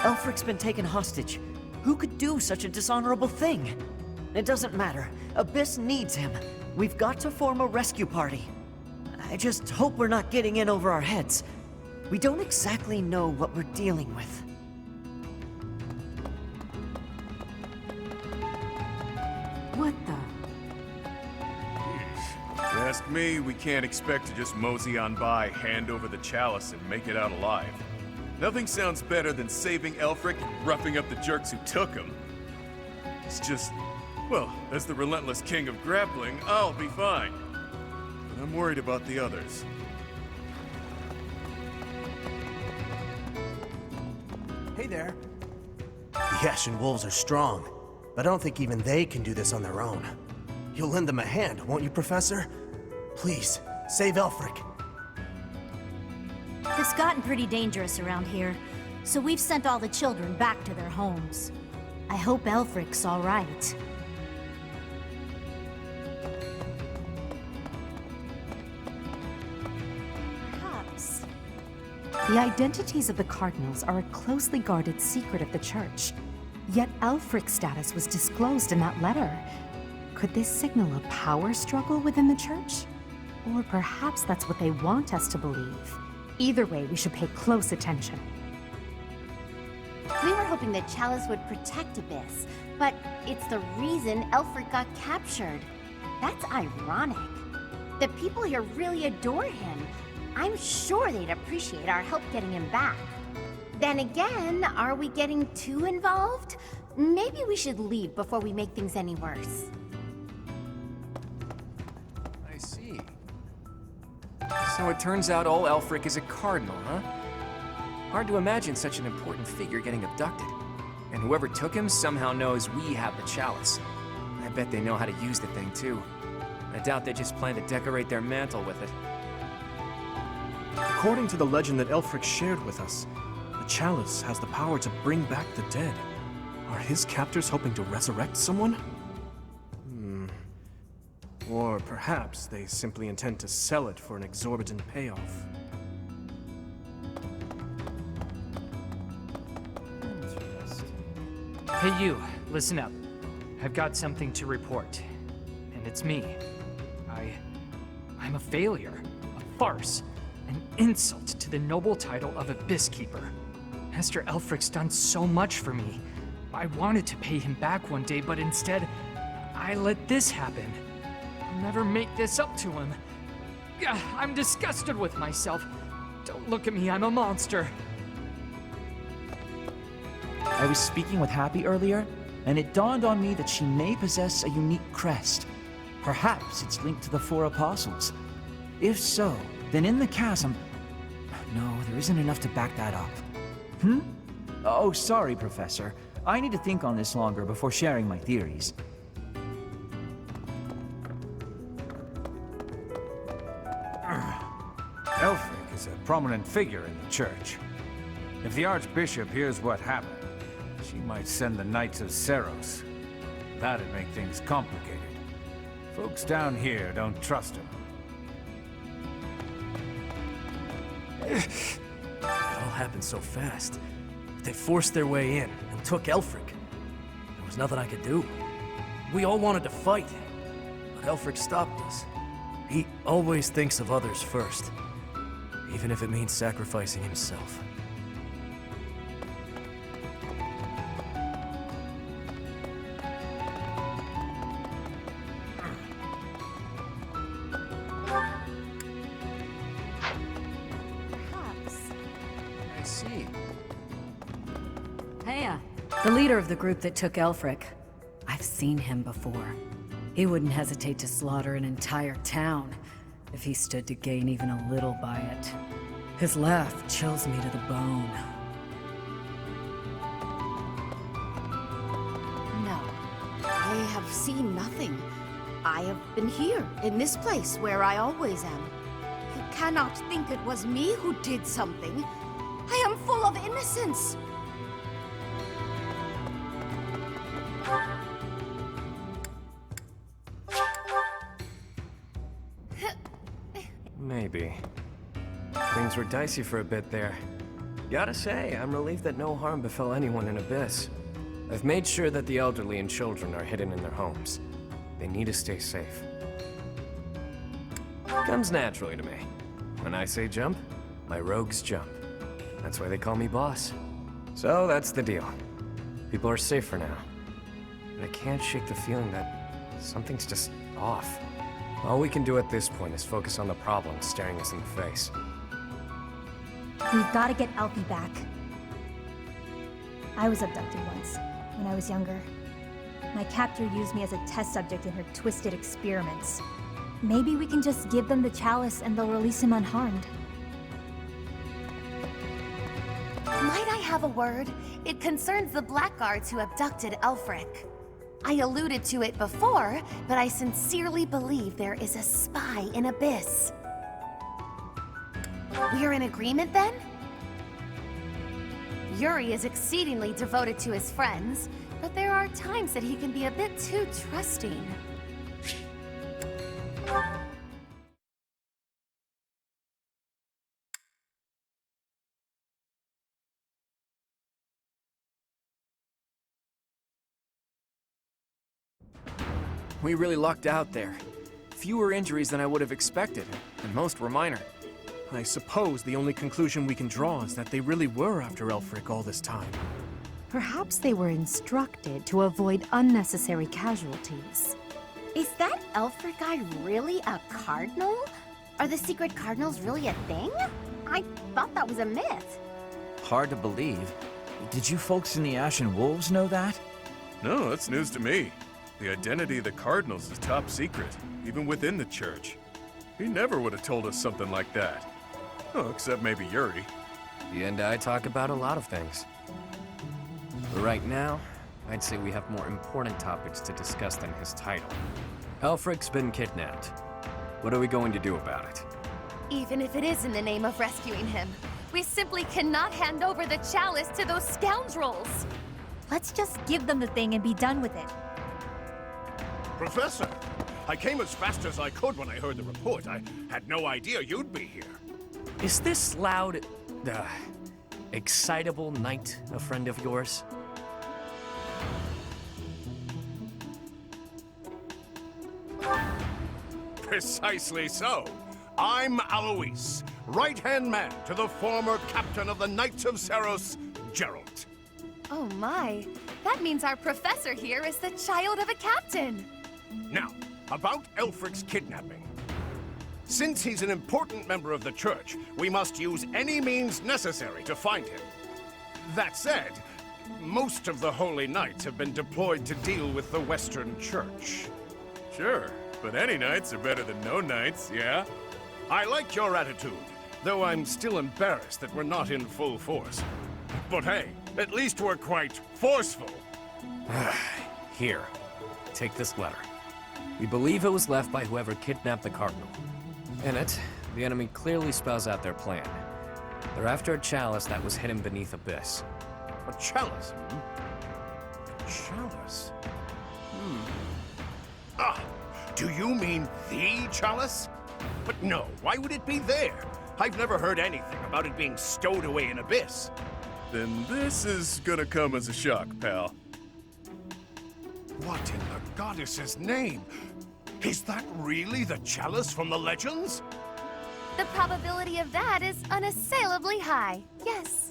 Aelfric's been taken hostage. Who could do such a dishonorable thing? It doesn't matter. Abyss needs him. We've got to form a rescue party. I just hope we're not getting in over our heads. We don't exactly know what we're dealing with. What the? If you ask me, we can't expect to just mosey on by, hand over the chalice, and make it out alive. Nothing sounds better than saving Aelfric and roughing up the jerks who took him. It's just, well, as the relentless king of grappling, I'll be fine. But I'm worried about the others. Hey there. The Ashen wolves are strong, but I don't think even they can do this on their own. You'll lend them a hand, won't you, Professor? Please, save Aelfric. It's gotten pretty dangerous around here, so we've sent all the children back to their homes. I hope Aelfric's all right. Perhaps. The identities of the Cardinals are a closely guarded secret of the Church. Yet Aelfric's status was disclosed in that letter. Could this signal a power struggle within the Church? Or perhaps that's what they want us to believe. Either way, we should pay close attention. We were hoping the chalice would protect Abyss, but it's the reason Aelfric got captured. That's ironic. The people here really adore him. I'm sure they'd appreciate our help getting him back. Then again, are we getting too involved? Maybe we should leave before we make things any worse. I see. So it turns out old Aelfric is a cardinal, huh? Hard to imagine such an important figure getting abducted. And whoever took him somehow knows we have the chalice. I bet they know how to use the thing, too. I doubt they just plan to decorate their mantle with it. According to the legend that Aelfric shared with us, the chalice has the power to bring back the dead. Are his captors hoping to resurrect someone? Or perhaps they simply intend to sell it for an exorbitant payoff. Hey you, listen up. I've got something to report. And it's me. I'm a failure. A farce. An insult to the noble title of Abyss Keeper. Master Aelfric's done so much for me. I wanted to pay him back one day, but instead, I let this happen. I'll never make this up to him. I'm disgusted with myself. Don't look at me, I'm a monster. I was speaking with Happy earlier, and it dawned on me that she may possess a unique crest. Perhaps it's linked to the Four Apostles. If so, then in the chasm... No, there isn't enough to back that up. Oh, sorry, Professor. I need to think on this longer before sharing my theories. Aelfric is a prominent figure in the church. If the Archbishop hears what happened, she might send the Knights of Seros. That'd make things complicated. Folks down here don't trust him. It all happened so fast. They forced their way in and took Aelfric. There was nothing I could do. We all wanted to fight, but Aelfric stopped us. He always thinks of others first, even if it means sacrificing himself. I see. Heya, the leader of the group that took Aelfric. I've seen him before. He wouldn't hesitate to slaughter an entire town if he stood to gain even a little by it. His laugh chills me to the bone. No, I have seen nothing. I have been here, in this place where I always am. You cannot think it was me who did something. I am full of innocence. Maybe. Things were dicey for a bit there. Gotta say, I'm relieved that no harm befell anyone in Abyss. I've made sure that the elderly and children are hidden in their homes. They need to stay safe. Comes naturally to me. When I say jump, my rogues jump. That's why they call me boss. So that's the deal. People are safe for now. But I can't shake the feeling that something's just off. All we can do at this point is focus on the problem staring us in the face. We've got to get Alfie back. I was abducted once, when I was younger. My captor used me as a test subject in her twisted experiments. Maybe we can just give them the chalice and they'll release him unharmed. Might I have a word? It concerns the blackguards who abducted Aelfric. I alluded to it before, but I sincerely believe there is a spy in Abyss. We're in agreement then? Yuri is exceedingly devoted to his friends, but there are times that he can be a bit too trusting. We really lucked out there. Fewer injuries than I would have expected, and most were minor. I suppose the only conclusion we can draw is that they really were after Aelfric all this time. Perhaps they were instructed to avoid unnecessary casualties. Is that Aelfric guy really a cardinal? Are the secret cardinals really a thing? I thought that was a myth. Hard to believe. Did you folks in the Ashen Wolves know that? No, that's news to me. The identity of the Cardinals is top secret, even within the church. He never would have told us something like that. Oh, except maybe Yuri. He and I talk about a lot of things. But right now, I'd say we have more important topics to discuss than his title. Aelfric's been kidnapped. What are we going to do about it? Even if it is in the name of rescuing him, we simply cannot hand over the chalice to those scoundrels. Let's just give them the thing and be done with it. Professor, I came as fast as I could when I heard the report. I had no idea you'd be here. Is this loud, excitable knight a friend of yours? Precisely so. I'm Alois, right-hand man to the former captain of the Knights of Seros, Geralt. Oh my, that means our professor here is the child of a captain. Now, about Aelfric's kidnapping. Since he's an important member of the Church, we must use any means necessary to find him. That said, most of the Holy Knights have been deployed to deal with the Western Church. Sure, but any knights are better than no knights, yeah? I like your attitude, though I'm still embarrassed that we're not in full force. But hey, at least we're quite forceful. Here, take this letter. We believe it was left by whoever kidnapped the Cardinal. In it, the enemy clearly spells out their plan. They're after a chalice that was hidden beneath Abyss. A chalice? A chalice? Ah, do you mean the chalice? But no, why would it be there? I've never heard anything about it being stowed away in Abyss. Then this is gonna come as a shock, pal. What in the goddess's name? Is that really the chalice from the legends? The probability of that is unassailably high, yes.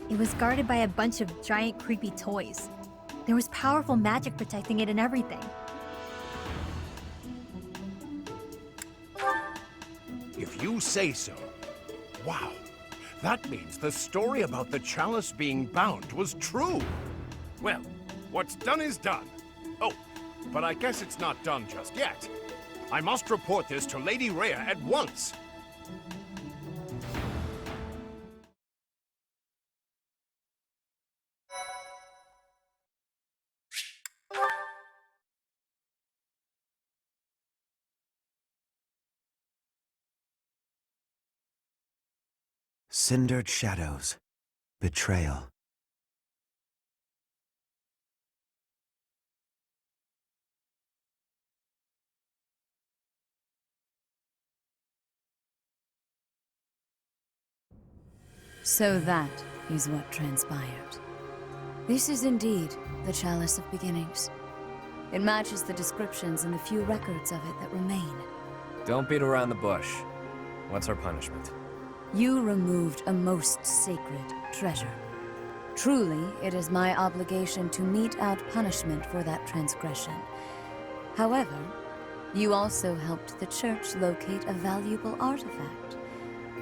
It was guarded by a bunch of giant creepy toys. There was powerful magic protecting it and everything. If you say so. Wow. That means the story about the chalice being bound was true. Well, what's done is done. Oh, but I guess it's not done just yet. I must report this to Lady Rhea at once. Cindered shadows. Betrayal. So that is what transpired. This is indeed the Chalice of Beginnings. It matches the descriptions in the few records of it that remain. Don't beat around the bush. What's our punishment? You removed a most sacred treasure. Truly, it is my obligation to mete out punishment for that transgression. However, you also helped the church locate a valuable artifact.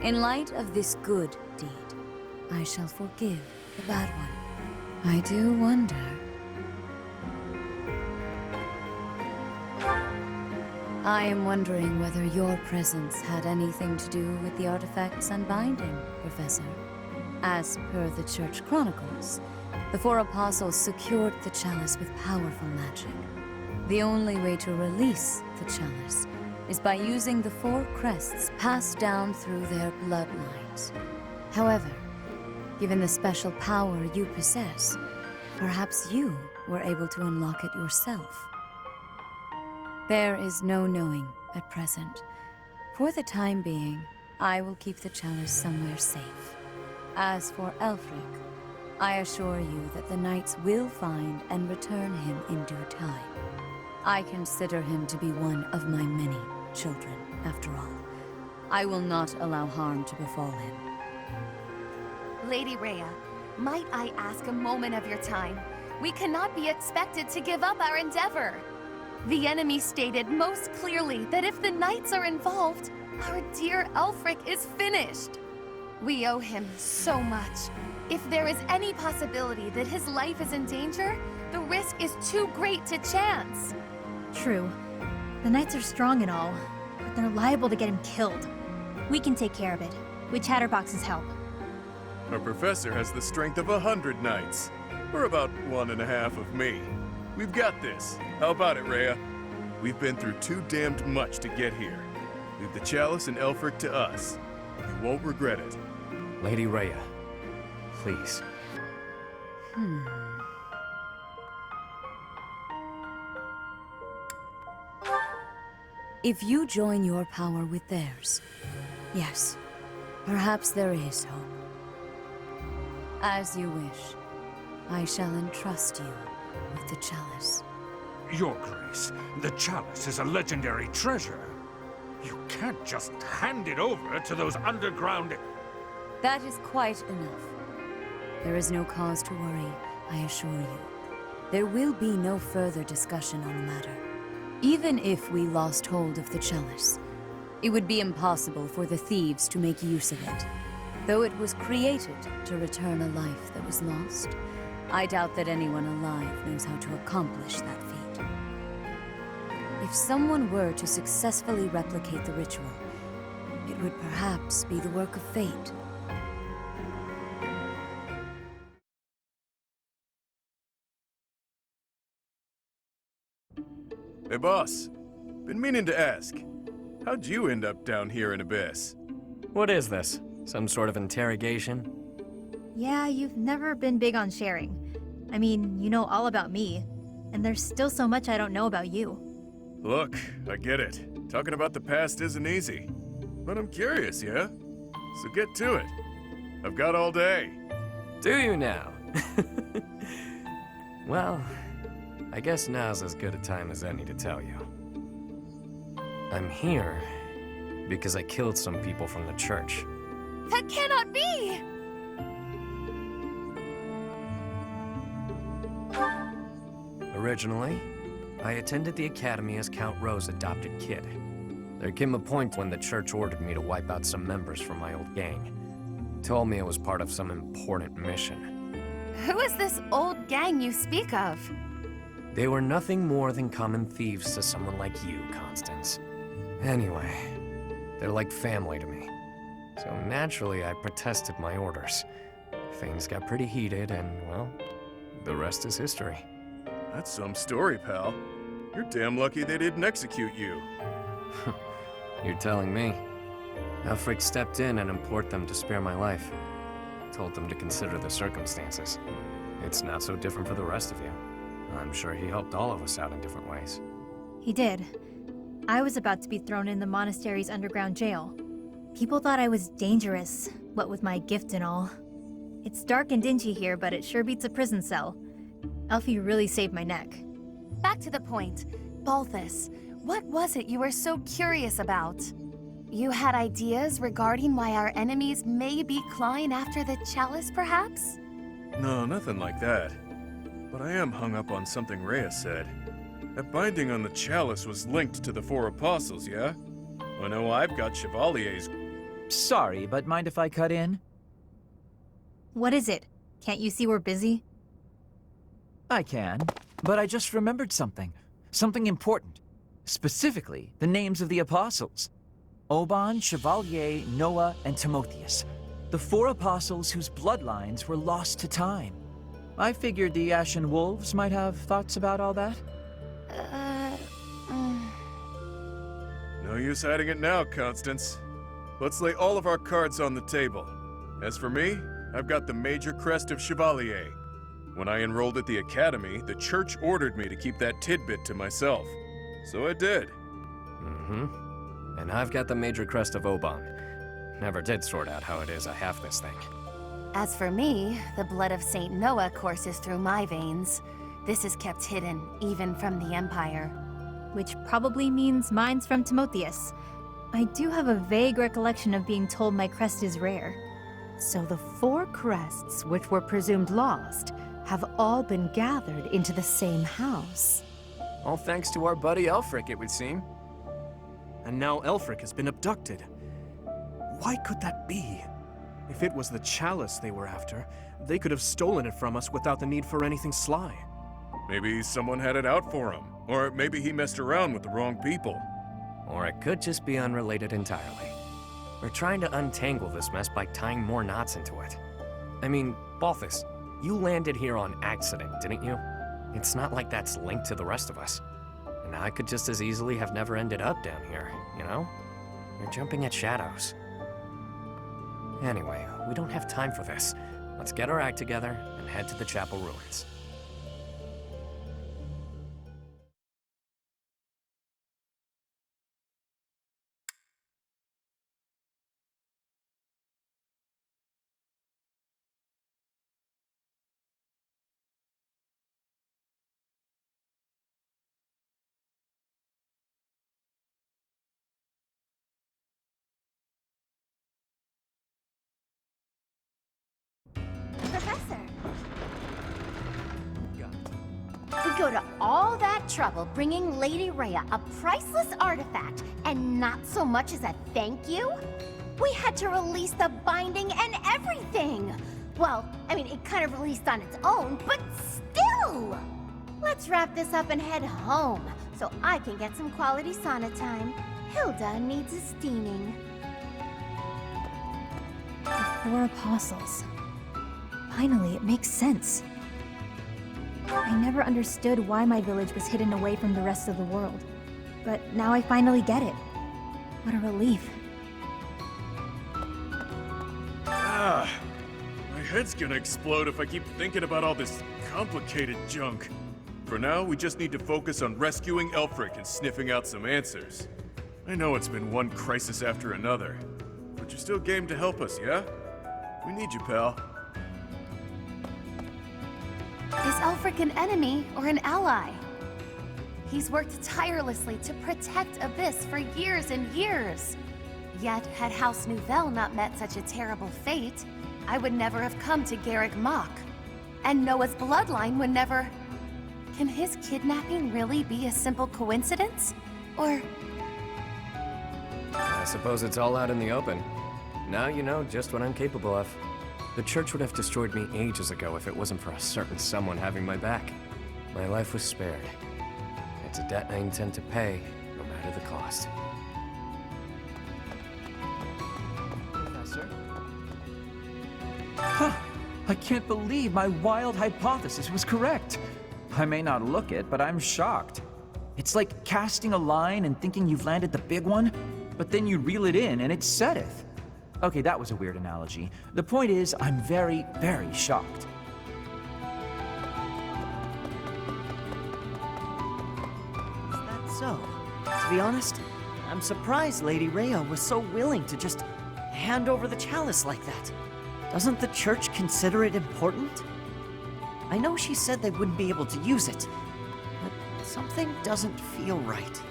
In light of this good deed, I shall forgive the bad one. I do wonder... I am wondering whether your presence had anything to do with the artifact's unbinding, Professor. As per the Church Chronicles, the four apostles secured the chalice with powerful magic. The only way to release the chalice is by using the four crests passed down through their bloodlines. However, given the special power you possess, perhaps you were able to unlock it yourself. There is no knowing at present. For the time being, I will keep the chalice somewhere safe. As for Aelfric, I assure you that the knights will find and return him in due time. I consider him to be one of my many children, after all. I will not allow harm to befall him. Lady Rhea, might I ask a moment of your time? We cannot be expected to give up our endeavor. The enemy stated most clearly that if the knights are involved, our dear Aelfric is finished. We owe him so much. If there is any possibility that his life is in danger, the risk is too great to chance. True. The knights are strong and all, but they're liable to get him killed. We can take care of it, with Chatterbox's help. Our professor has the strength of 100 knights. We're about 1.5 of me. We've got this. How about it, Rhea? We've been through too damned much to get here. Leave the chalice and Aelfric to us. You won't regret it. Lady Rhea, please. If you join your power with theirs, yes, perhaps there is hope. As you wish, I shall entrust you with the chalice. Your Grace, the chalice is a legendary treasure. You can't just hand it over to those underground... That is quite enough. There is no cause to worry, I assure you. There will be no further discussion on the matter. Even if we lost hold of the chalice, it would be impossible for the thieves to make use of it. Though it was created to return a life that was lost, I doubt that anyone alive knows how to accomplish that feat. If someone were to successfully replicate the ritual, it would perhaps be the work of fate. Hey, boss. Been meaning to ask. How'd you end up down here in Abyss? What is this? Some sort of interrogation? Yeah, you've never been big on sharing. I mean, you know all about me, and there's still so much I don't know about you. Look, I get it. Talking about the past isn't easy. But I'm curious, yeah? So get to it. I've got all day. Do you now? Well, I guess now's as good a time as any to tell you. I'm here because I killed some people from the church. That cannot be! Originally, I attended the academy as Count Rowe's adopted kid. There came a point when the church ordered me to wipe out some members from my old gang. Told me it was part of some important mission. Who is this old gang you speak of? They were nothing more than common thieves to someone like you, Constance. Anyway, they're like family to me. So naturally, I protested my orders. Things got pretty heated, and, well, the rest is history. That's some story, pal. You're damn lucky they didn't execute you. You're telling me. Aelfric stepped in and implored them to spare my life. Told them to consider the circumstances. It's not so different for the rest of you. I'm sure he helped all of us out in different ways. He did. I was about to be thrown in the monastery's underground jail. People thought I was dangerous, what with my gift and all. It's dark and dingy here, but it sure beats a prison cell. Elfie really saved my neck. Back to the point. Balthus, what was it you were so curious about? You had ideas regarding why our enemies may be clawing after the chalice, perhaps? No, nothing like that. But I am hung up on something Rhea said. That binding on the chalice was linked to the four apostles, yeah? I know I've got Chevalier's. Sorry, but mind if I cut in? What is it? Can't you see we're busy? I can, but I just remembered something. Something important. Specifically, the names of the apostles. Oban, Chevalier, Noah, and Timotheus. The four apostles whose bloodlines were lost to time. I figured the Ashen Wolves might have thoughts about all that. No use hiding it now, Constance. Let's lay all of our cards on the table. As for me, I've got the major crest of Chevalier. When I enrolled at the academy, the church ordered me to keep that tidbit to myself. So I did. Mm-hmm. And I've got the major crest of Oban. Never did sort out how it is I have this thing. As for me, the blood of Saint Noah courses through my veins. This is kept hidden, even from the Empire. Which probably means mine's from Timotheus. I do have a vague recollection of being told my crest is rare. So the four crests, which were presumed lost, have all been gathered into the same house. All thanks to our buddy Aelfric, it would seem. And now Aelfric has been abducted. Why could that be? If it was the chalice they were after, they could have stolen it from us without the need for anything sly. Maybe someone had it out for him. Or maybe he messed around with the wrong people. Or it could just be unrelated entirely. We're trying to untangle this mess by tying more knots into it. I mean, Balthus, you landed here on accident, didn't you? It's not like that's linked to the rest of us. And I could just as easily have never ended up down here, you know? You're jumping at shadows. Anyway, we don't have time for this. Let's get our act together and head to the chapel ruins. Professor! We go to all that trouble bringing Lady Rhea a priceless artifact, and not so much as a thank you? We had to release the binding and everything! Well, I mean, it kind of released on its own, but still! Let's wrap this up and head home, so I can get some quality sauna time. Hilda needs a steaming. The four apostles. Finally, it makes sense. I never understood why my village was hidden away from the rest of the world. But now I finally get it. What a relief. Ah, my head's gonna explode if I keep thinking about all this complicated junk. For now, we just need to focus on rescuing Aelfric and sniffing out some answers. I know it's been one crisis after another, but you're still game to help us, yeah? We need you, pal. Is Aelfric an enemy or an ally? He's worked tirelessly to protect Abyss for years and years. Yet, had House Nouvelle not met such a terrible fate, I would never have come to Garrick Mach. And Noah's bloodline would never... Can his kidnapping really be a simple coincidence? Or... I suppose it's all out in the open. Now you know just what I'm capable of. The church would have destroyed me ages ago if it wasn't for a certain someone having my back. My life was spared. It's a debt I intend to pay, no matter the cost. Professor? Huh! I can't believe my wild hypothesis was correct. I may not look it, but I'm shocked. It's like casting a line and thinking you've landed the big one, but then you reel it in and it setteth. Okay, that was a weird analogy. The point is, I'm very, very shocked. Is that so? To be honest, I'm surprised Lady Rhea was so willing to just hand over the chalice like that. Doesn't the church consider it important? I know she said they wouldn't be able to use it, but something doesn't feel right.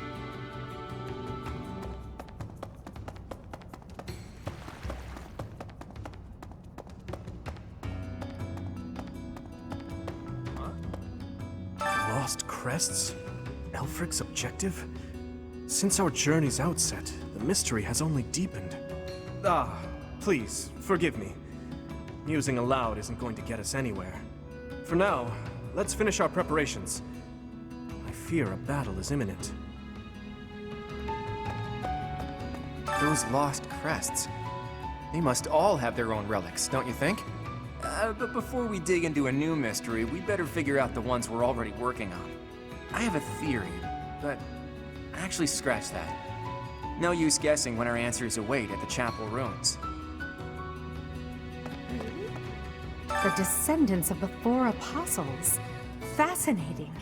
Lost crests? Aelfric's objective? Since our journey's outset, the mystery has only deepened. Please, forgive me. Musing aloud isn't going to get us anywhere. For now, let's finish our preparations. I fear a battle is imminent. Those lost crests. They must all have their own relics, don't you think? But before we dig into a new mystery, we better figure out the ones we're already working on. I have a theory, but actually scratch that. No use guessing when our answers await at the chapel ruins. The descendants of the four apostles. Fascinating.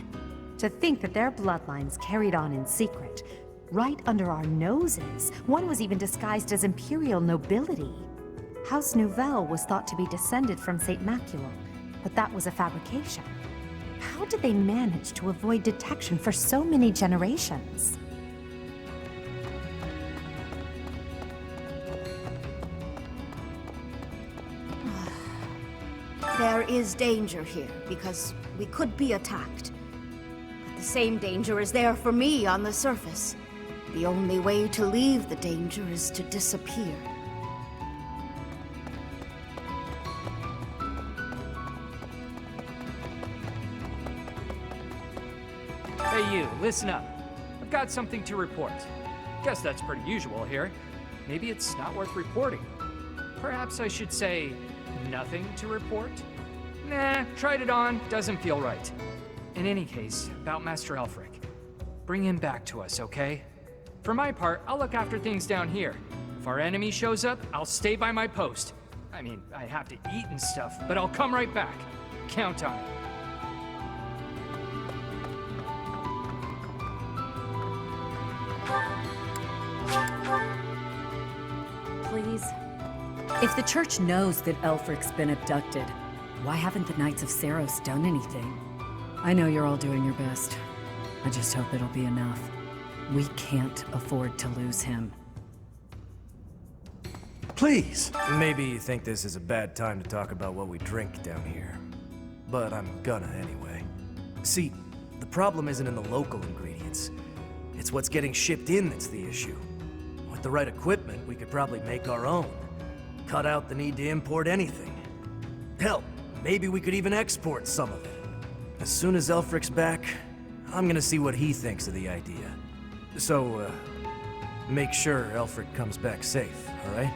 To think that their bloodlines carried on in secret, right under our noses. One was even disguised as imperial nobility. House Nouvelle was thought to be descended from Saint Macule, but that was a fabrication. How did they manage to avoid detection for so many generations? There is danger here, because we could be attacked. But the same danger is there for me on the surface. The only way to leave the danger is to disappear. Hey you, listen up. I've got something to report. Guess that's pretty usual here. Maybe it's not worth reporting. Perhaps I should say, nothing to report? Nah, tried it on, doesn't feel right. In any case, about Master Aelfric. Bring him back to us, okay? For my part, I'll look after things down here. If our enemy shows up, I'll stay by my post. I mean, I have to eat and stuff, but I'll come right back. Count on it. Please? If the church knows that Aelfric's been abducted, why haven't the Knights of Seiros done anything? I know you're all doing your best. I just hope it'll be enough. We can't afford to lose him. Please! Maybe you think this is a bad time to talk about what we drink down here. But I'm gonna anyway. See, the problem isn't in the local ingredients. It's what's getting shipped in that's the issue. With the right equipment, we could probably make our own. Cut out the need to import anything. Hell, maybe we could even export some of it. As soon as Aelfric's back, I'm gonna see what he thinks of the idea. So, make sure Aelfric comes back safe, alright?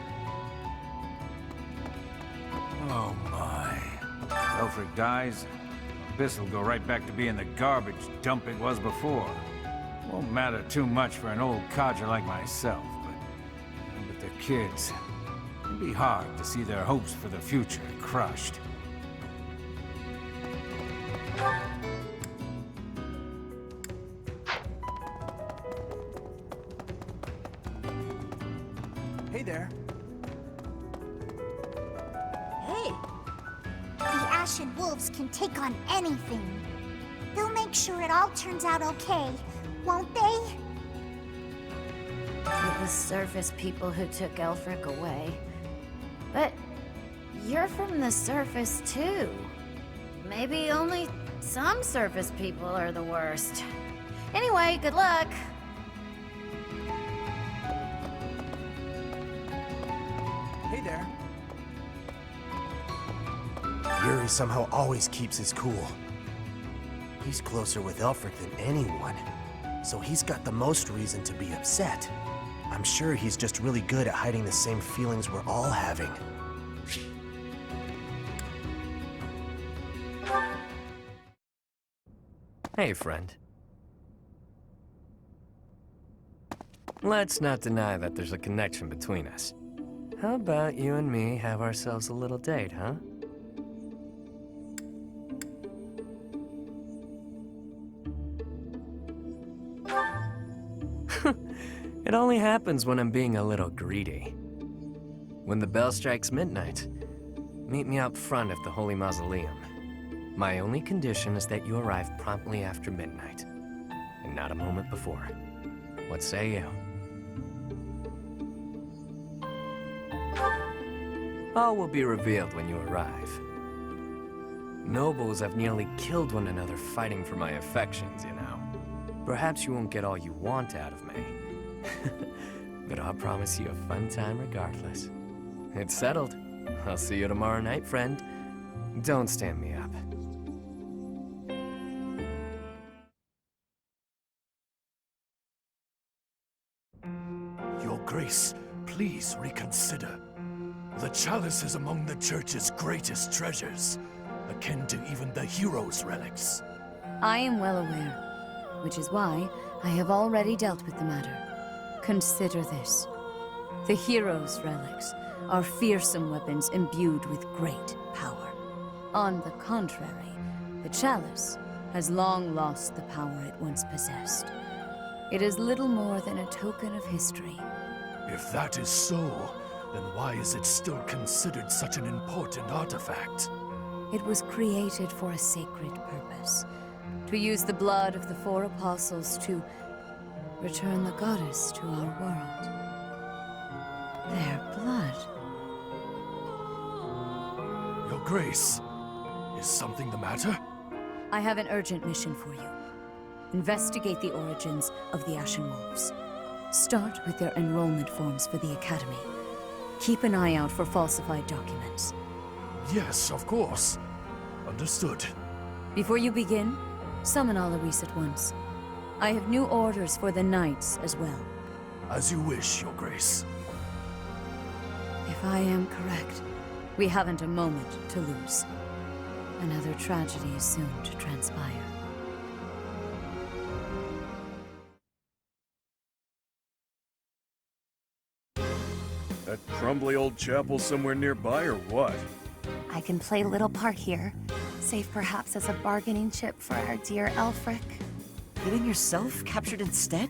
Oh my. Aelfric dies, Abyss will go right back to being the garbage dump it was before. Won't matter too much for an old codger like myself, but with the kids, it'd be hard to see their hopes for the future crushed. Hey there. Hey! The Ashen Wolves can take on anything. They'll make sure it all turns out okay, won't they? It was surface people who took Aelfric away. But you're from the surface too. Maybe only some surface people are the worst. Anyway, good luck. Hey there. Yuri somehow always keeps his cool. He's closer with Aelfric than anyone, so he's got the most reason to be upset. I'm sure he's just really good at hiding the same feelings we're all having. Hey, friend. Let's not deny that there's a connection between us. How about you and me have ourselves a little date, huh? It only happens when I'm being a little greedy. When the bell strikes midnight, Meet me out front of the Holy Mausoleum. My only condition is that you arrive promptly after midnight, and not a moment before. What say you? All will be revealed when you arrive. Nobles have nearly killed one another fighting for my affections, you know. Perhaps you won't get all you want out of me. But I'll promise you a fun time regardless. It's settled. I'll see you tomorrow night, friend. Don't stand me up. Your Grace, please reconsider. The chalice is among the Church's greatest treasures, akin to even the hero's relics. I am well aware, which is why I have already dealt with the matter. Consider this. The hero's relics are fearsome weapons imbued with great power. On the contrary, the chalice has long lost the power it once possessed. It is little more than a token of history. If that is so, then why is it still considered such an important artifact? It was created for a sacred purpose. To use the blood of the four apostles to return the goddess to our world. Their blood. Your Grace, is something the matter? I have an urgent mission for you. Investigate the origins of the Ashen Wolves. Start with their enrollment forms for the Academy. Keep an eye out for falsified documents. Yes, of course. Understood. Before you begin, summon Alois at once. I have new orders for the Knights as well. As you wish, Your Grace. If I am correct, we haven't a moment to lose. Another tragedy is soon to transpire. That crumbly old chapel somewhere nearby, or what? I can play little part here, save perhaps as a bargaining chip for our dear Aelfric. Getting yourself captured instead?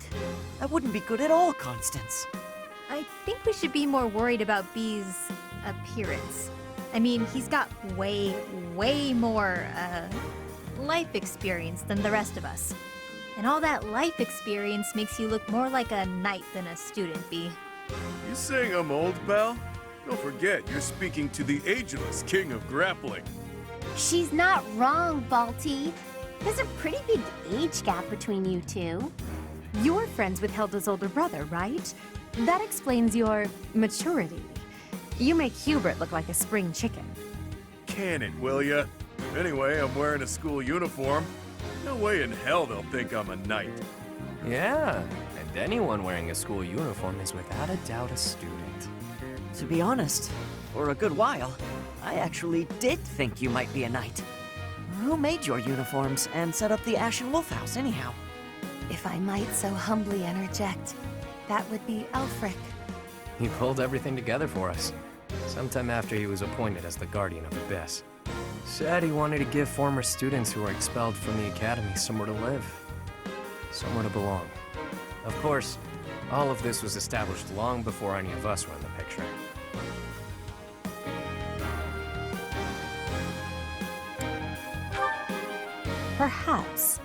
That wouldn't be good at all, Constance. I think we should be more worried about B's appearance. I mean, he's got way more, life experience than the rest of us. And all that life experience makes you look more like a knight than a student, B. You saying I'm old, pal? Don't forget, you're speaking to the ageless king of grappling. She's not wrong, Balti. There's a pretty big age gap between you two. You're friends with Hilda's older brother, right? That explains your maturity. You make Hubert look like a spring chicken. Can it, will ya? Anyway, I'm wearing a school uniform. No way in hell they'll think I'm a knight. Yeah, and anyone wearing a school uniform is without a doubt a student. To be honest, for a good while, I actually did think you might be a knight. Who made your uniforms and set up the Ashen Wolf House, anyhow? If I might so humbly interject, that would be Aelfric. He pulled everything together for us, sometime after he was appointed as the Guardian of Abyss. Said he wanted to give former students who were expelled from the Academy somewhere to live, somewhere to belong. Of course, all of this was established long before any of us were in the picture. Perhaps.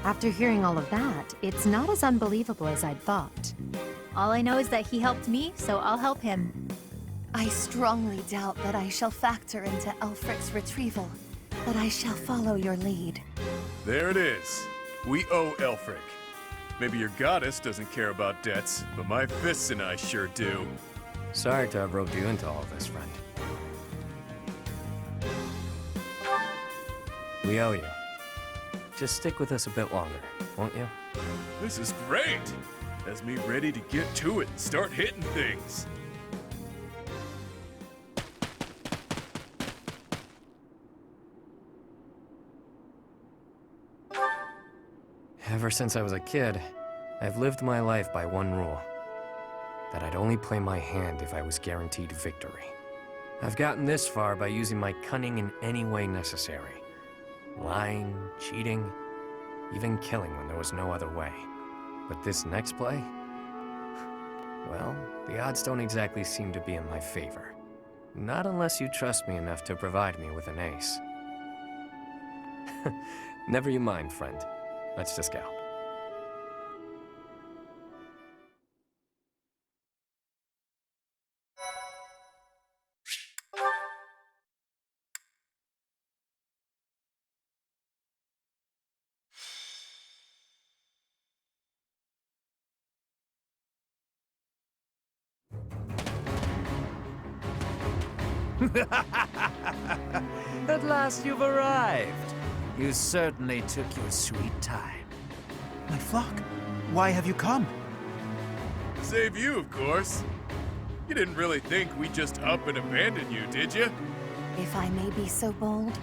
After hearing all of that, it's not as unbelievable as I'd thought. All I know is that he helped me, so I'll help him. I strongly doubt that I shall factor into Aelfric's retrieval, but I shall follow your lead. There it is. We owe Aelfric. Maybe your goddess doesn't care about debts, but my fists and I sure do. Sorry to have roped you into all this, friend. We owe you. Just stick with us a bit longer, won't you? This is great! Has me ready to get to it and start hitting things. Ever since I was a kid, I've lived my life by one rule. That I'd only play my hand if I was guaranteed victory. I've gotten this far by using my cunning in any way necessary. Lying, cheating, even killing when there was no other way. But this next play? Well, the odds don't exactly seem to be in my favor. Not unless you trust me enough to provide me with an ace. Never you mind, friend. Let's just go. At last you've arrived. You certainly took your sweet time. My flock, why have you come? Save you, of course. You didn't really think we'd just up and abandon you, did you? If I may be so bold,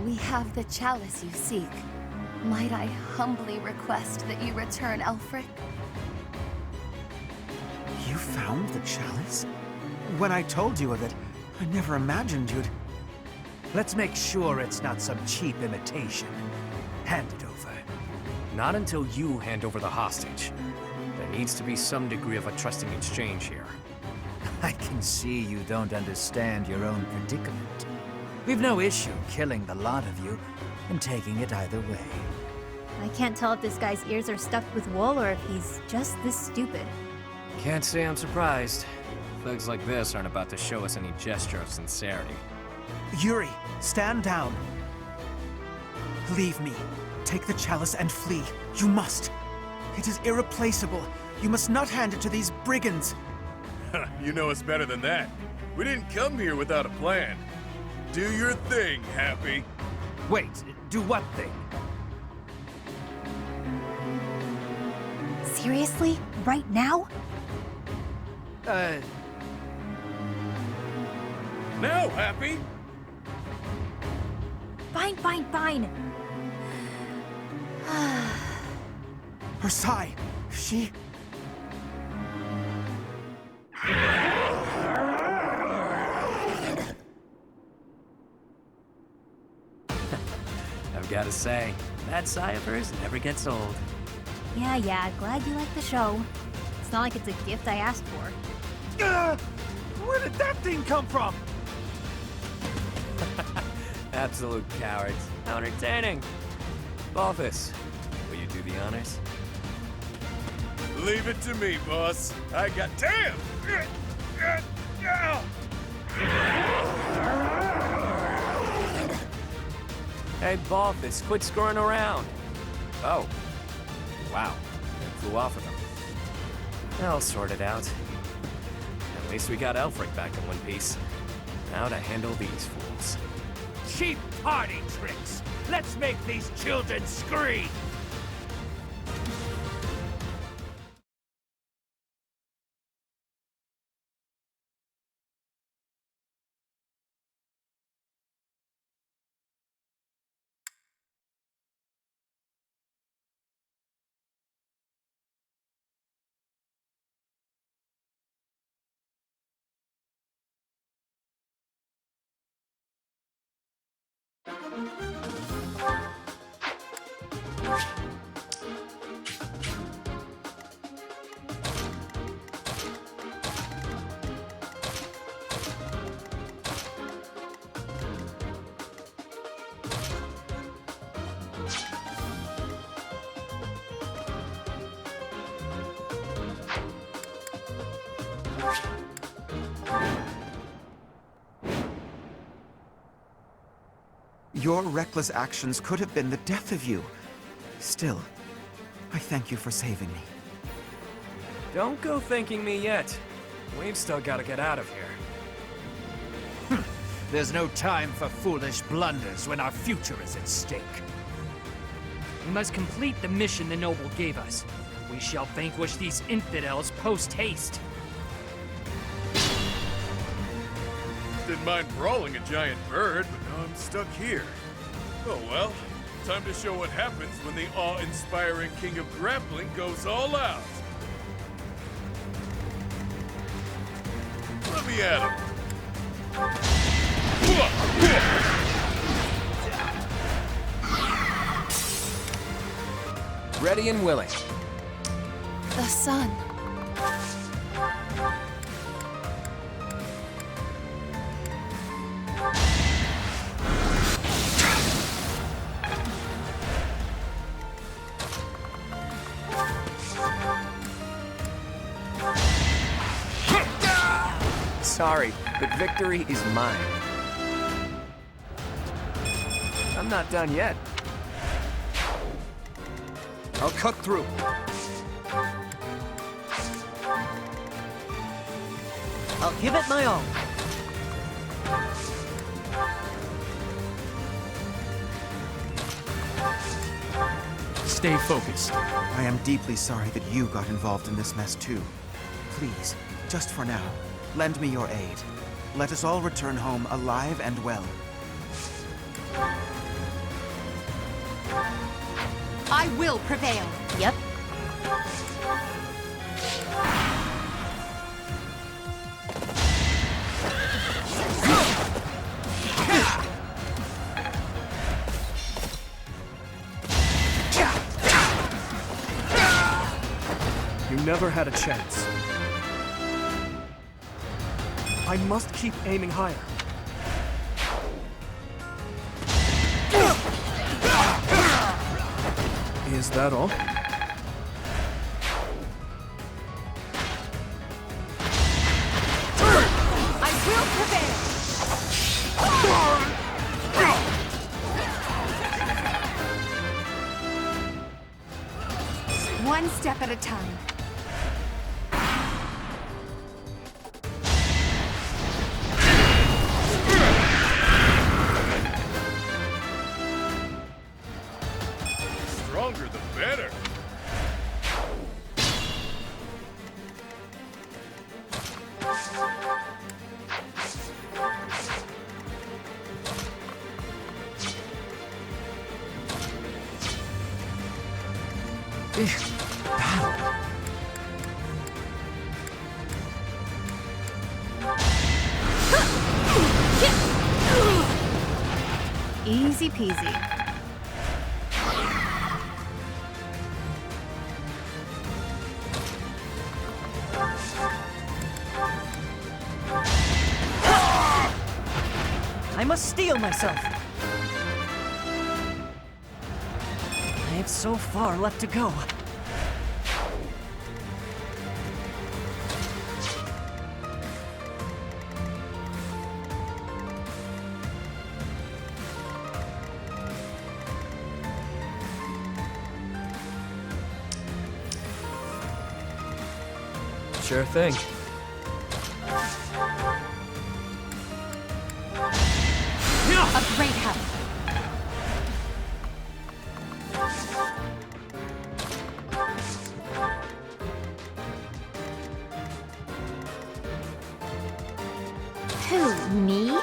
we have the chalice you seek. Might I humbly request that you return Aelfric? You found the chalice? When I told you of it, I never imagined you'd... Let's make sure it's not some cheap imitation. Hand it over. Not until you hand over the hostage. There needs to be some degree of a trusting exchange here. I can see you don't understand your own predicament. We've no issue killing the lot of you, and taking it either way. I can't tell if this guy's ears are stuffed with wool or if he's just this stupid. Can't say I'm surprised. Thugs like this aren't about to show us any gesture of sincerity. Yuri, stand down. Leave me. Take the chalice and flee. You must. It is irreplaceable. You must not hand it to these brigands. You know us better than that. We didn't come here without a plan. Do your thing, Happy. Wait, do what thing? Seriously? Right now? Now, Happy! Fine, fine, fine. Her sigh. She... I've got to say, that sigh of hers never gets old. Yeah, glad you like the show. It's not like it's a gift I asked for. Where did that thing come from? Absolute cowards. How entertaining. Balthus, will you do the honors? Leave it to me, boss. I got... Damn! Hey, Balthus, quit screwing around. Oh. Wow. It flew off of him. I'll sort it out. At least we got Aelfric back in one piece. Now to handle these fools. Cheap party tricks! Let's make these children scream! Your reckless actions could have been the death of you. Still, I thank you for saving me. Don't go thanking me yet. We've still got to get out of here. There's no time for foolish blunders when our future is at stake. We must complete the mission the noble gave us. We shall vanquish these infidels post-haste. Didn't mind brawling a giant bird, but now I'm stuck here. Oh well, time to show what happens when the awe-inspiring king of grappling goes all out. Let me at him. Ready and willing. The sun. sorry, but victory is mine. I'm not done yet. I'll cut through. I'll give it my all. Stay focused. I am deeply sorry that you got involved in this mess too. Please, just for now, lend me your aid. Let us all return home alive and well. I will prevail. Yep. You never had a chance. I must keep aiming higher. Is that all? I will prevail. One step at a time. Stronger the better. Easy peasy. I must steel myself. I have so far left to go. Sure thing. A great help. Who, me?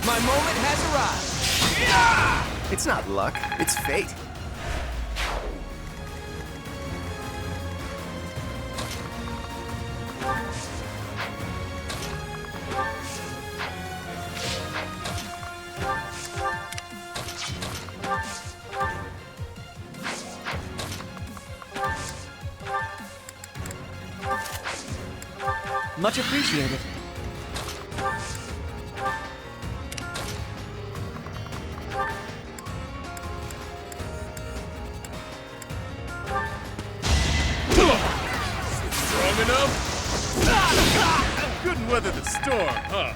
My moment has arrived. It's not luck, it's fate. Much appreciated. Strong enough? Couldn't weather the storm, huh?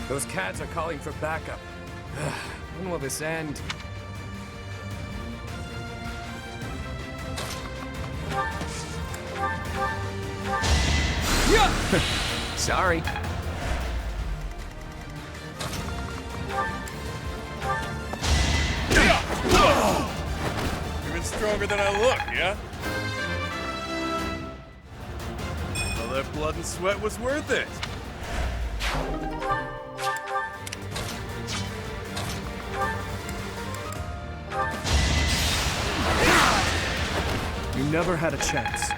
Those cats are calling for backup. When will this end? Sorry. Even stronger than I look, yeah? All that blood and sweat was worth it. You never had a chance.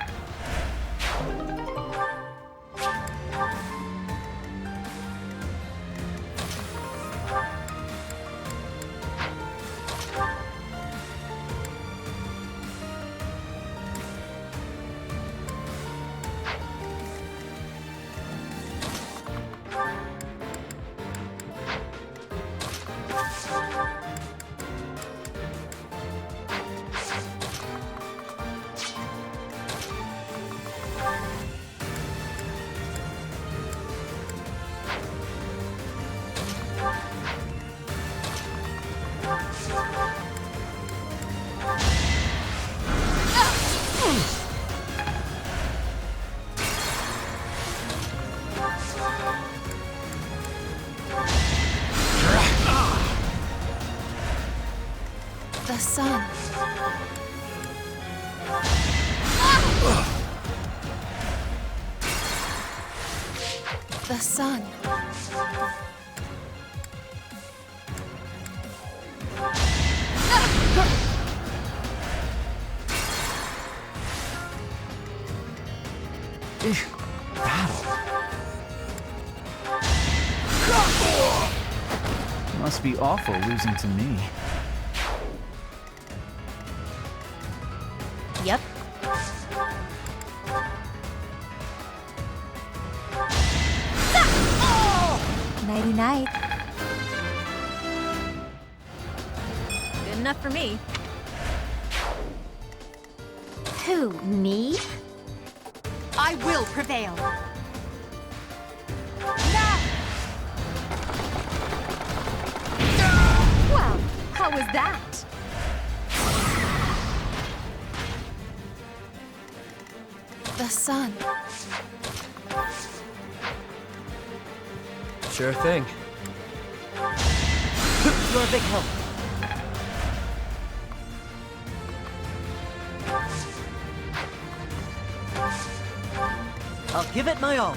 The sun. The sun. Must be awful losing to me. Yep. Nighty-night. Good enough for me. Who, me? I will prevail. Well, how was that? The sun. Sure thing. You're a big help. I'll give it my all.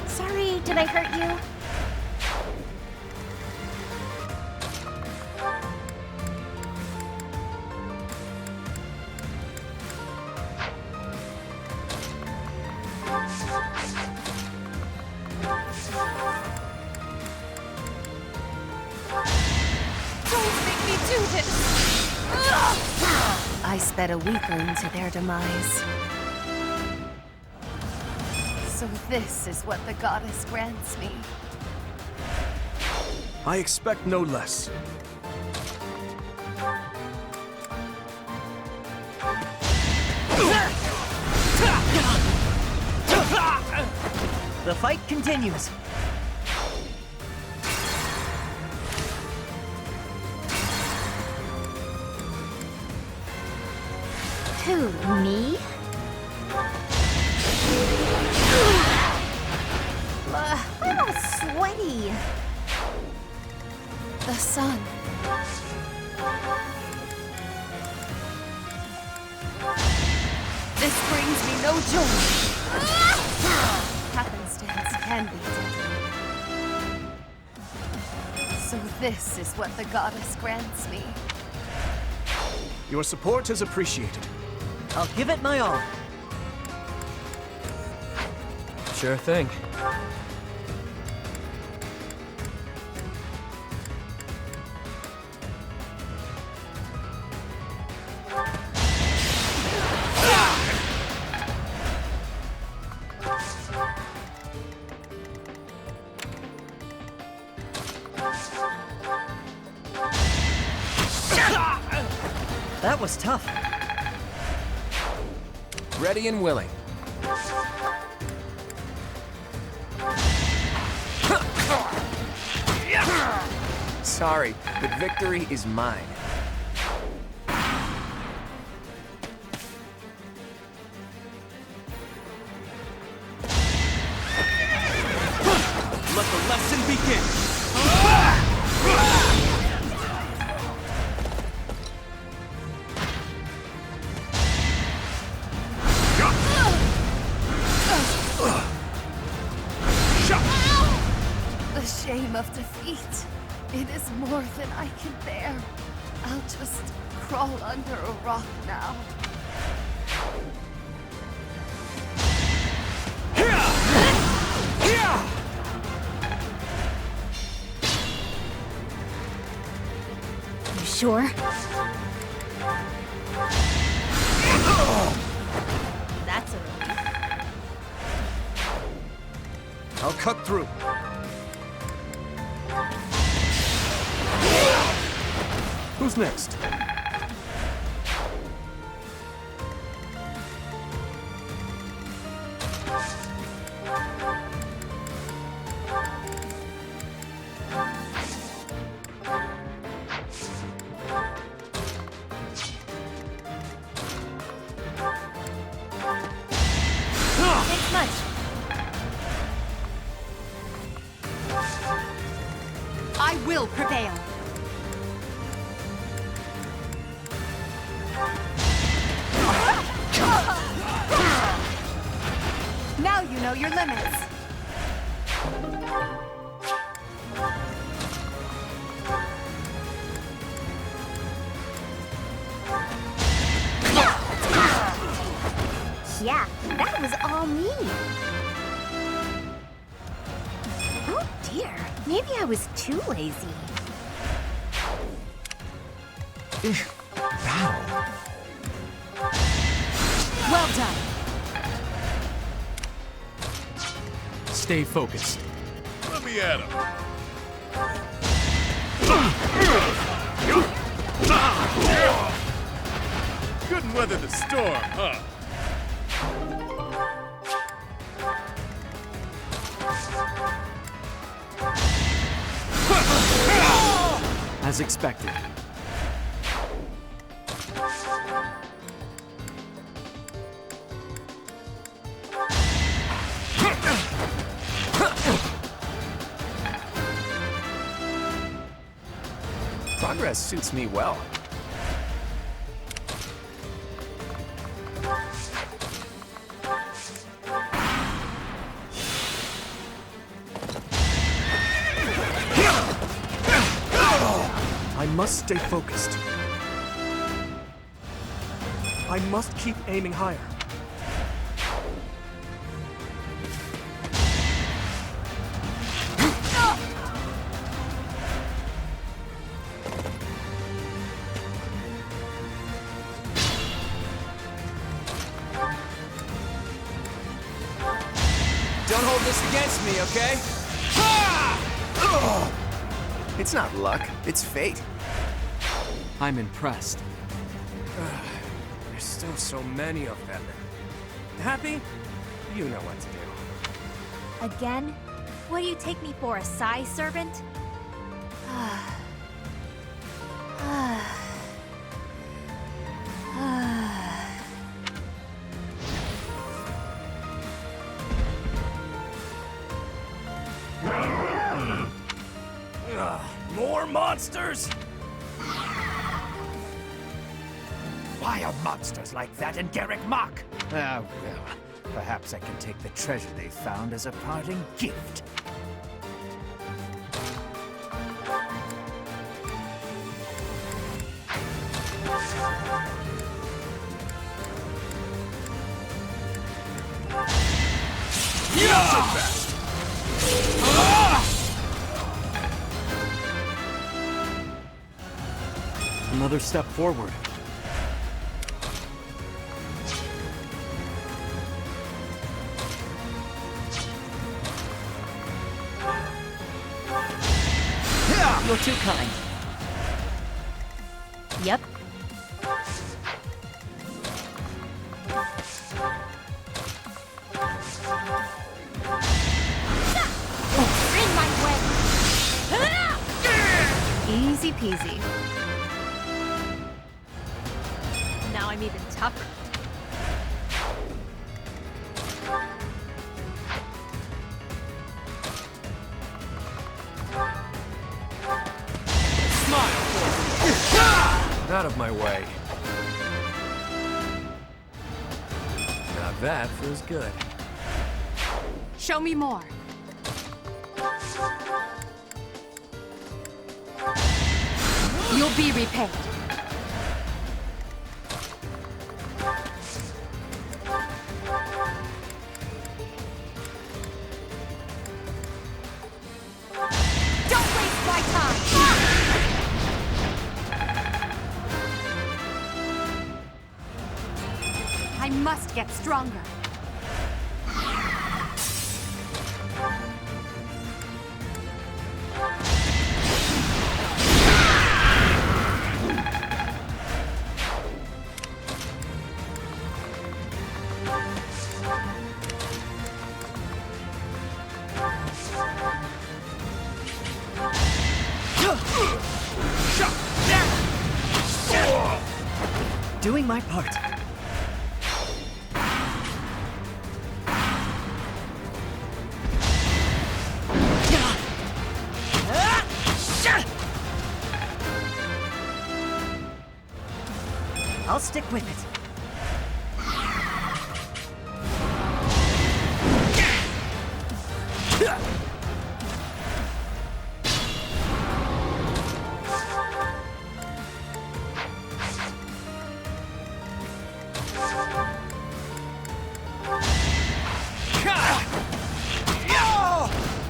Sorry, did I hurt you? Don't make me do this! I sped a weakling to their demise. So this is what the goddess grants me. I expect no less. The fight continues. Who, me? I'm all sweaty. The sun. This brings me no joy. Happenstance can be deadly. So this is what the goddess grants me. Your support is appreciated. I'll give it my all. Sure thing. That was tough. Ready and willing. sorry, but victory is mine. Let the lesson begin! The shame of defeat. It is more than I can bear. I'll just crawl under a rock now. You sure? That's a relief. I'll cut through. Who's next? Thanks much. I will prevail. Now you know your limits. Yeah, that was all me. Oh dear, maybe I was too lazy. Battle. Well done. Stay focused. Let me at him. Couldn't weather the storm, huh? As expected. Progress suits me well. I must stay focused. I must keep aiming higher. Don't hold this against me, okay? It's not luck, it's fate. I'm impressed. There's still so many of them. Happy? You know what to do. Again? What do you take me for, a Psy servant? More monsters? Why are monsters like that in Garrick Mach? Well, perhaps I can take the treasure they found as a parting gift. Not so fast! Another step forward. You're too kind. Yep. In my way. Easy peasy. Now I'm even tougher. Out of my way. Now that feels good. Show me more. You'll be repaid. Don't waste my time! I must get stronger. Doing my part. I'll stick with it.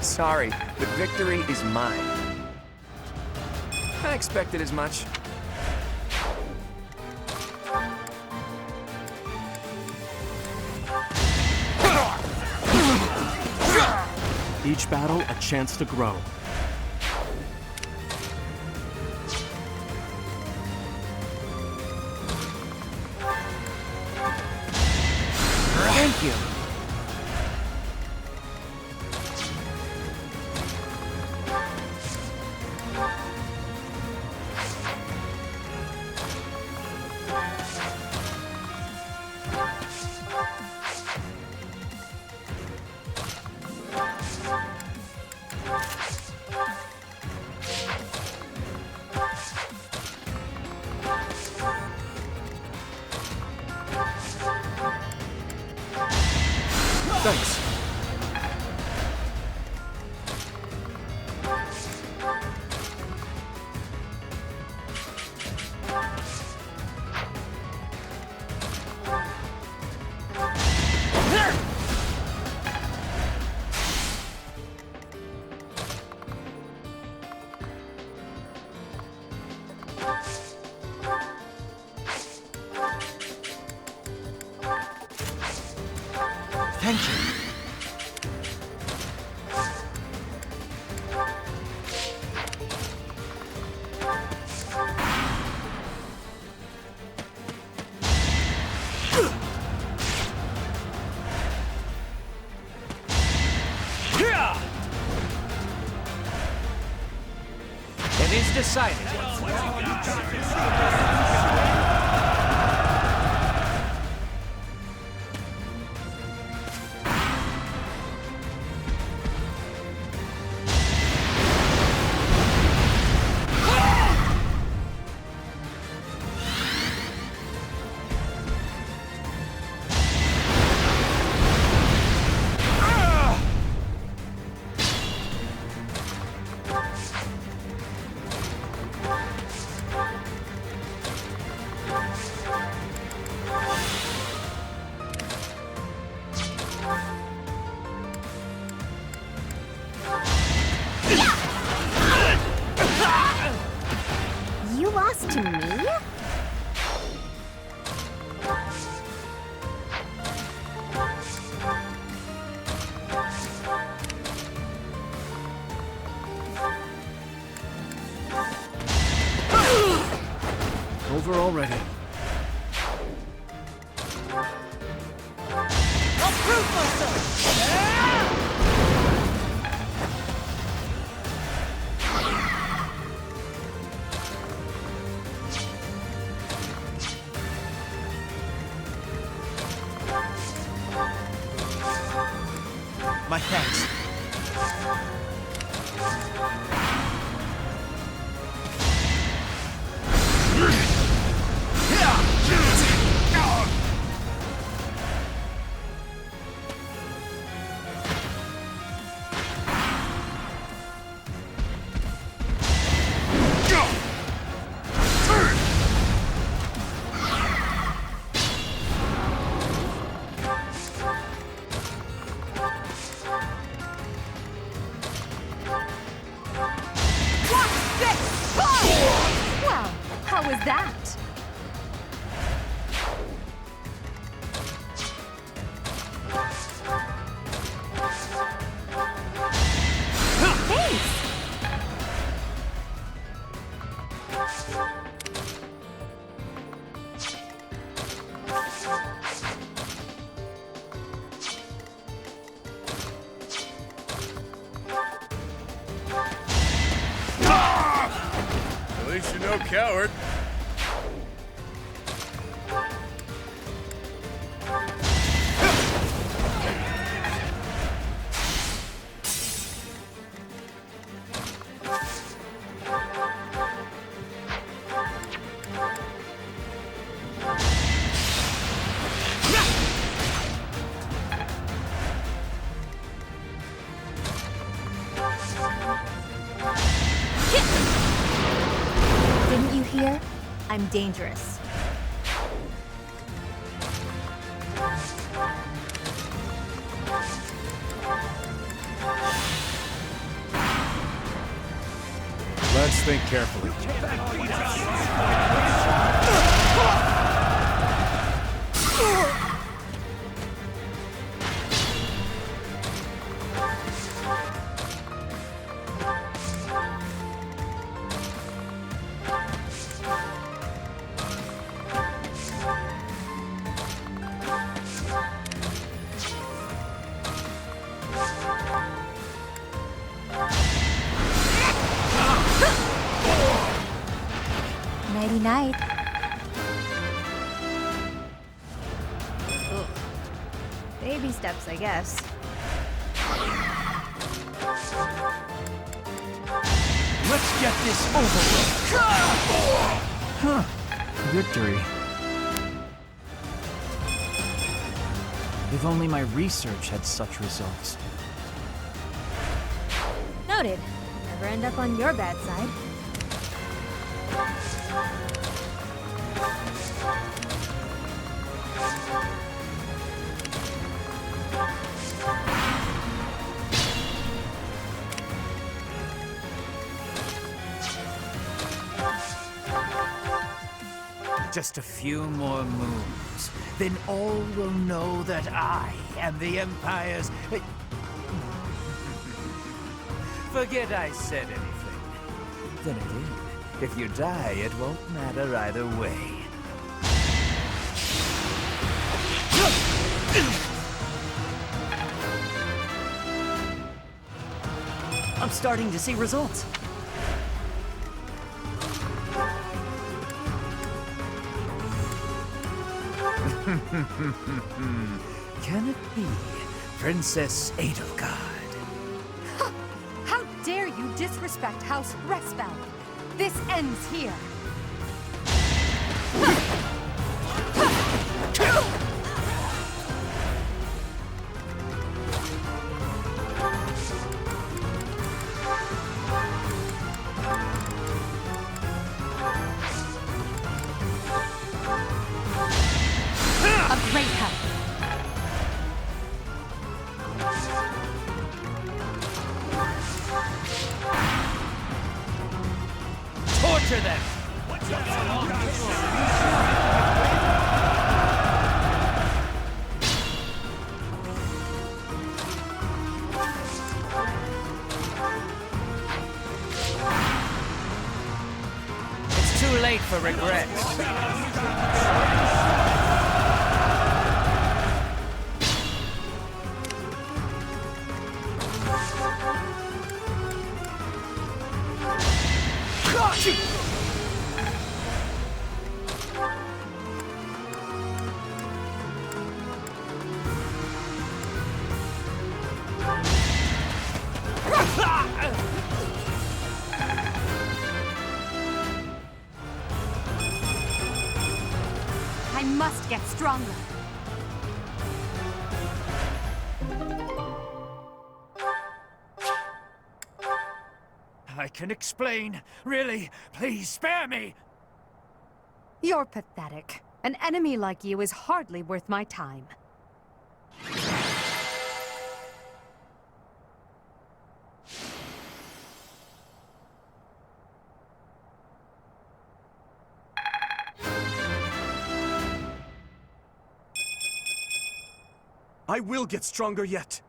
Sorry, but victory is mine. I expected as much. Each battle, a chance to grow. Thank you. Thanks. Thank you. It is decided. You lost to me? Over already. I'll prove myself! My thanks. Well, how was that? Thanks! At least you're no coward. Didn't you hear? I'm dangerous. Let's think carefully. Nighty night. Ugh. Baby steps, I guess. Let's get this over with. Huh. Victory. If only my research had such results. Noted. Never end up on your bad side. Just a few more moves, then all will know that I am the Empire's... Forget I said anything. Then again, if you die, it won't matter either way. I'm starting to see results. Can it be Princess Adelgard? How dare you disrespect House Restbound? This ends here. A great help. Torture them! It's too late for regret. I must get stronger. I can explain. Really, please spare me! You're pathetic. An enemy like you is hardly worth my time. I will get stronger yet.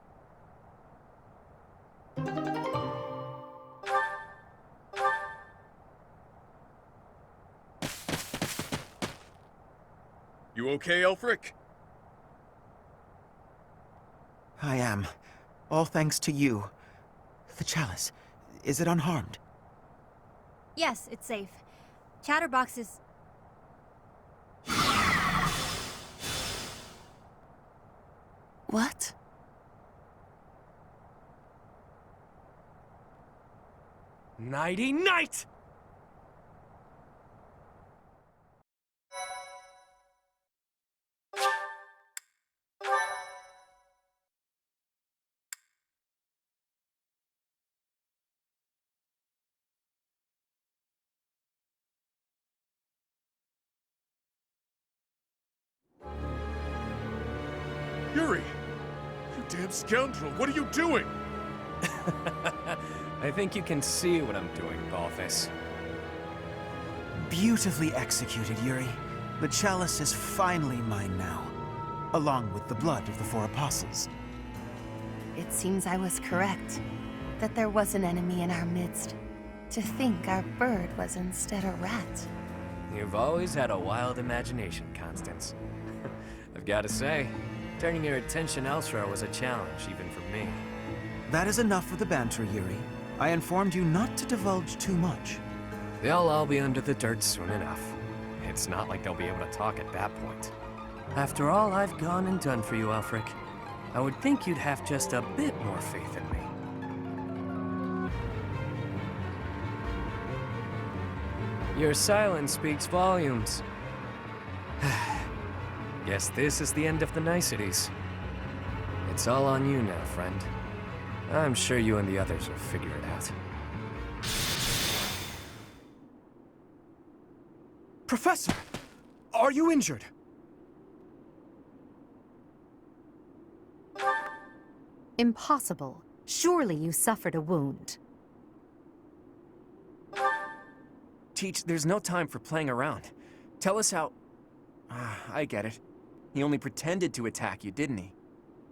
You okay, Aelfric? I am. All thanks to you. The chalice, is it unharmed? Yes, it's safe. Chatterbox is... What? Nighty night! Yuri! You damn scoundrel, what are you doing? I think you can see what I'm doing, Balthus. Beautifully executed, Yuri. The chalice is finally mine now, along with the blood of the 4 apostles. It seems I was correct. That there was an enemy in our midst. To think our bird was instead a rat. You've always had a wild imagination, Constance. I've got to say, turning your attention elsewhere was a challenge, even for me. That is enough for the banter, Yuri. I informed you not to divulge too much. They'll all be under the dirt soon enough. It's not like they'll be able to talk at that point. After all I've gone and done for you, Aelfric, I would think you'd have just a bit more faith in me. Your silence speaks volumes. Guess this is the end of the niceties. It's all on you now, friend. I'm sure you and the others will figure it out. Professor! Are you injured? Impossible. Surely you suffered a wound. Teach, there's no time for playing around. Tell us how... I get it. He only pretended to attack you, didn't he?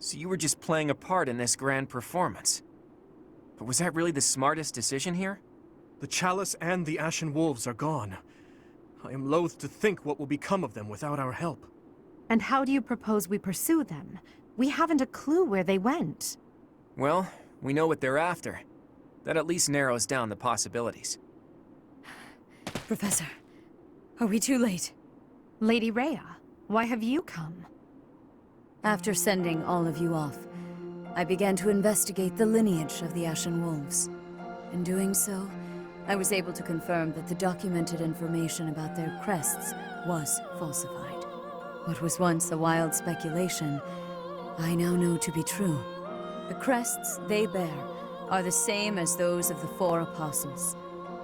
So you were just playing a part in this grand performance. But was that really the smartest decision here? The chalice and the Ashen Wolves are gone. I am loath to think what will become of them without our help. And how do you propose we pursue them? We haven't a clue where they went. Well, we know what they're after. That at least narrows down the possibilities. Professor, are we too late? Lady Rhea, why have you come? After sending all of you off, I began to investigate the lineage of the Ashen Wolves. In doing so, I was able to confirm that the documented information about their crests was falsified. What was once a wild speculation, I now know to be true. The crests they bear are the same as those of the 4 apostles,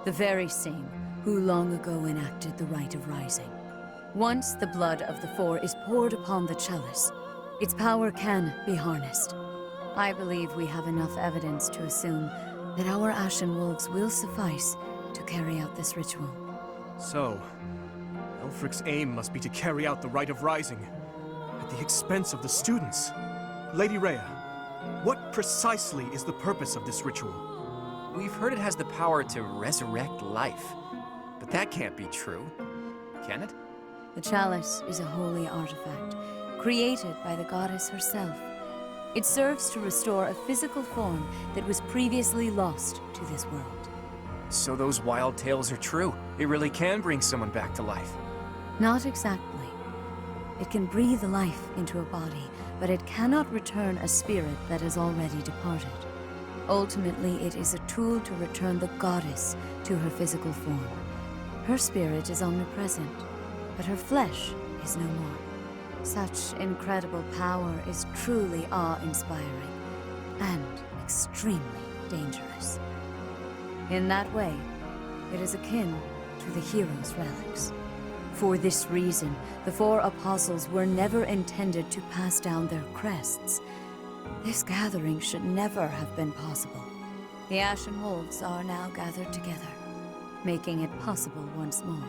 the very same who long ago enacted the Rite of Rising. Once the blood of the 4 is poured upon the chalice, its power can be harnessed. I believe we have enough evidence to assume that our Ashen Wolves will suffice to carry out this ritual. So, Aelfric's aim must be to carry out the Rite of Rising, at the expense of the students. Lady Rhea, what precisely is the purpose of this ritual? We've heard it has the power to resurrect life. But that can't be true, can it? The chalice is a holy artifact, created by the goddess herself. It serves to restore a physical form that was previously lost to this world. So those wild tales are true. It really can bring someone back to life. Not exactly. It can breathe life into a body, but it cannot return a spirit that has already departed. Ultimately, it is a tool to return the goddess to her physical form. Her spirit is omnipresent, but her flesh is is no more. Such incredible power is truly awe-inspiring and extremely dangerous. In that way, it is akin to the hero's relics. For this reason, the four apostles were never intended to pass down their crests. This gathering should never have been possible. The Ashen Wolves are now gathered together, making it possible once more.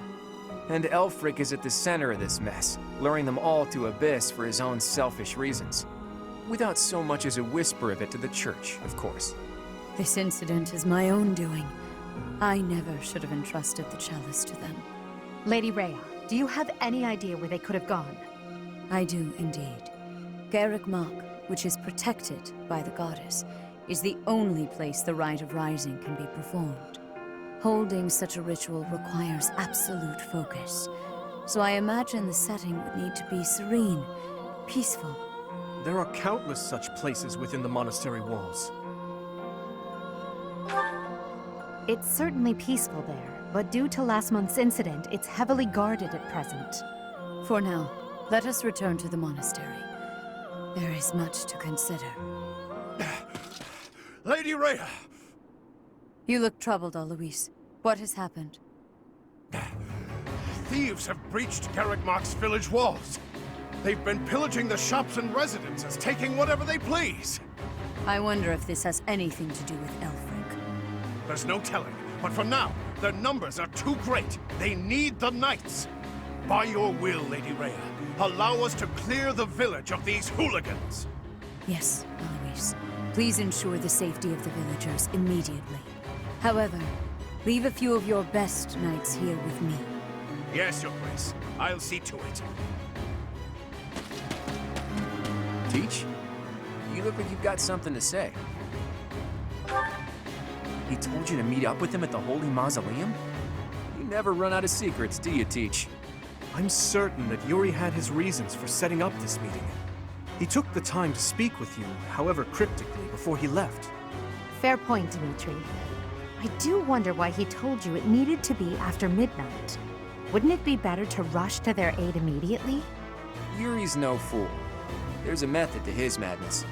And Aelfric is at the center of this mess, luring them all to Abyss for his own selfish reasons. Without so much as a whisper of it to the church, of course. This incident is my own doing. I never should have entrusted the chalice to them. Lady Rhea, do you have any idea where they could have gone? I do, indeed. Garrick Mach, which is protected by the goddess, is the only place the Rite of Rising can be performed. Holding such a ritual requires absolute focus, so I imagine the setting would need to be serene, peaceful. There are countless such places within the monastery walls. It's certainly peaceful there, but due to last month's incident, it's heavily guarded at present. For now, let us return to the monastery. There is much to consider. Lady Rhea! You look troubled, Alois. What has happened? Thieves have breached Garrick Mach's village walls. They've been pillaging the shops and residences, taking whatever they please. I wonder if this has anything to do with Aelfric. There's no telling, but for now, their numbers are too great. They need the knights. By your will, Lady Rhea, allow us to clear the village of these hooligans. Yes, Alois. Please ensure the safety of the villagers immediately. However, leave a few of your best knights here with me. Yes, Your Grace. I'll see to it. Teach? You look like you've got something to say. He told you to meet up with him at the Holy Mausoleum? You never run out of secrets, do you, Teach? I'm certain that Yuri had his reasons for setting up this meeting. He took the time to speak with you, however cryptically, before he left. Fair point, Dmitri. I do wonder why he told you it needed to be after midnight. Wouldn't it be better to rush to their aid immediately? Yuri's no fool. There's a method to his madness.